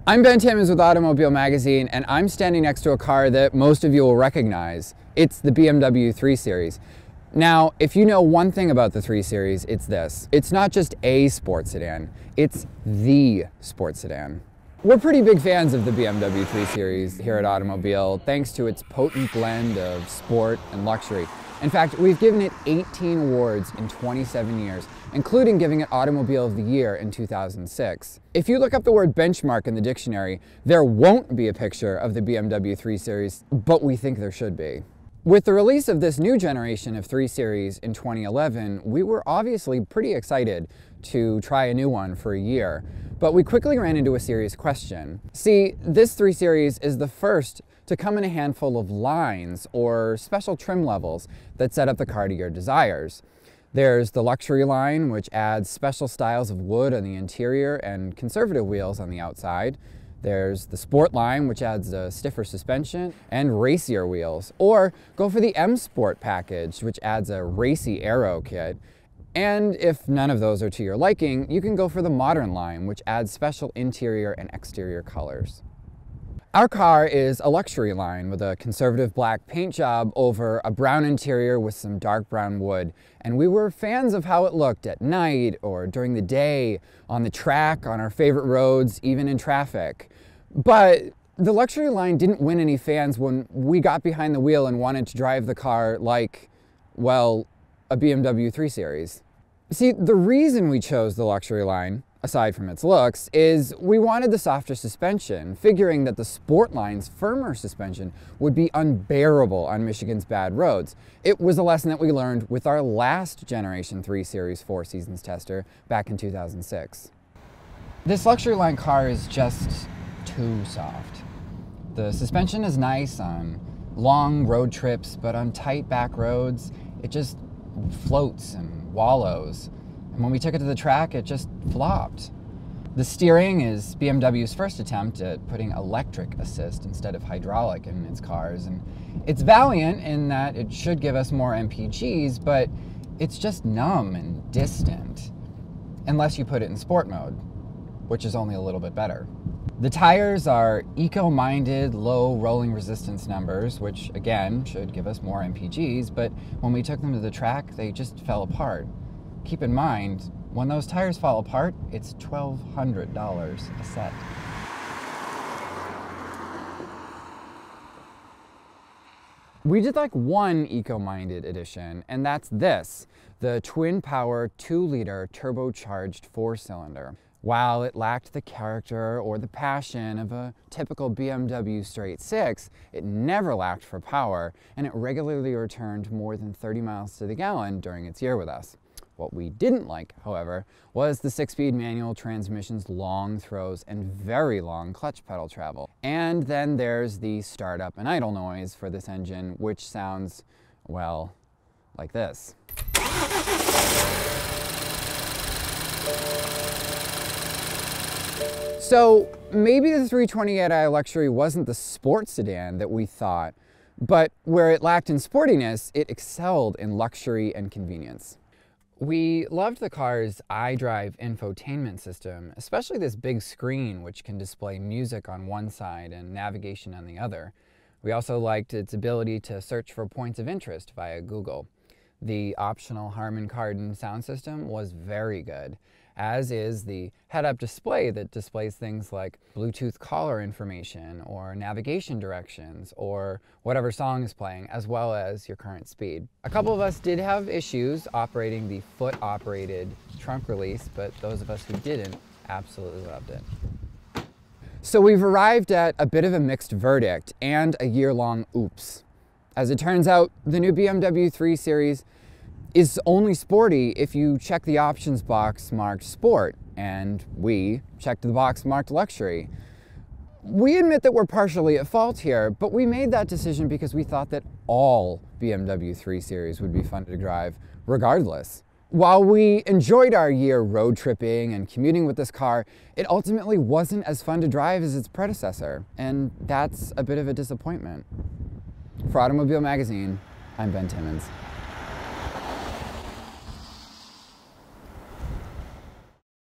I'm Ben Timmins with Automobile Magazine, and I'm standing next to a car that most of you will recognize. It's the BMW 3 Series. Now, if you know one thing about the 3 Series, it's this. It's not just a sports sedan, it's the sports sedan. We're pretty big fans of the BMW 3 Series here at Automobile, thanks to its potent blend of sport and luxury. In fact, we've given it 18 awards in 27 years, including giving it Automobile of the Year in 2006. If you look up the word benchmark in the dictionary, there won't be a picture of the BMW 3 Series, but we think there should be. With the release of this new generation of 3 Series in 2011, we were obviously pretty excited to try a new one for a year, but we quickly ran into a serious question. See, this 3 Series is the first to come in a handful of lines or special trim levels that set up the car to your desires. There's the luxury line, which adds special styles of wood on the interior and conservative wheels on the outside. There's the sport line, which adds a stiffer suspension and racier wheels. Or go for the M Sport package, which adds a racy aero kit. And if none of those are to your liking, you can go for the modern line, which adds special interior and exterior colors. Our car is a luxury line with a conservative black paint job over a brown interior with some dark brown wood. And we were fans of how it looked at night or during the day, on the track, on our favorite roads, even in traffic. But the luxury line didn't win any fans when we got behind the wheel and wanted to drive the car like, well, a BMW 3 Series. See, the reason we chose the luxury line, aside from its looks, is we wanted the softer suspension, figuring that the sport line's firmer suspension would be unbearable on Michigan's bad roads. It was a lesson that we learned with our last generation 3 Series 4 Seasons tester back in 2006. This luxury line car is just too soft. The suspension is nice on long road trips, but on tight back roads, it just floats and wallows. And when we took it to the track, it just flopped. The steering is BMW's first attempt at putting electric assist instead of hydraulic in its cars. And it's valiant in that it should give us more MPGs, but it's just numb and distant. Unless you put it in sport mode, which is only a little bit better. The tires are eco-minded, low rolling resistance numbers, which again should give us more MPGs, but when we took them to the track, they just fell apart. Keep in mind, when those tires fall apart, it's $1,200 a set. We did like one eco-minded edition, and that's this, the twin-power 2-liter turbocharged 4-cylinder. While it lacked the character or the passion of a typical BMW straight 6, it never lacked for power, and it regularly returned more than 30 miles to the gallon during its year with us. What we didn't like, however, was the 6-speed manual transmission's long throws and very long clutch pedal travel. And then there's the startup and idle noise for this engine, which sounds, well, like this. So maybe the 328i Luxury wasn't the sports sedan that we thought, but where it lacked in sportiness, it excelled in luxury and convenience. We loved the car's iDrive infotainment system, especially this big screen which can display music on one side and navigation on the other. We also liked its ability to search for points of interest via Google. The optional Harman Kardon sound system was very good, as is the head-up display that displays things like Bluetooth caller information or navigation directions or whatever song is playing, as well as your current speed. A couple of us did have issues operating the foot-operated trunk release, but those of us who didn't absolutely loved it. So we've arrived at a bit of a mixed verdict and a year-long oops. As it turns out, the new BMW 3 Series is only sporty if you check the options box marked Sport, and we checked the box marked Luxury. We admit that we're partially at fault here, but we made that decision because we thought that all BMW 3 Series would be fun to drive, regardless. While we enjoyed our year road tripping and commuting with this car, it ultimately wasn't as fun to drive as its predecessor, and that's a bit of a disappointment. For Automobile Magazine, I'm Ben Timmins.